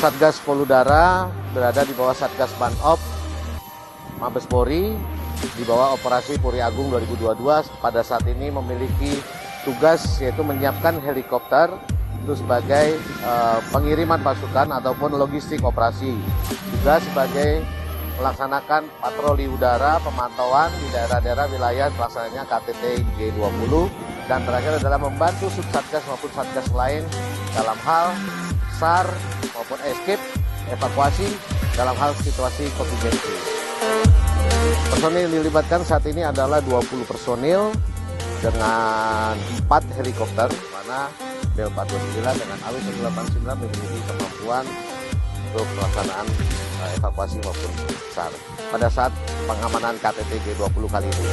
Satgas Poludara berada di bawah Satgas Banop Mabes Polri di bawah Operasi Puri Agung 2022 pada saat ini memiliki tugas yaitu menyiapkan helikopter itu sebagai pengiriman pasukan ataupun logistik operasi, juga sebagai melaksanakan patroli udara pemantauan di daerah-daerah wilayah pelaksananya KTT G20, dan terakhir adalah membantu Subsatgas maupun Satgas lain dalam hal SAR maupun escape evakuasi dalam hal situasi kontingensi. Personil yang dilibatkan saat ini adalah 20 personil dengan 4 helikopter, mana Bel 429 dengan AW 189 memiliki kemampuan untuk pelaksanaan evakuasi maupun SAR pada saat pengamanan KTT G20 kali ini.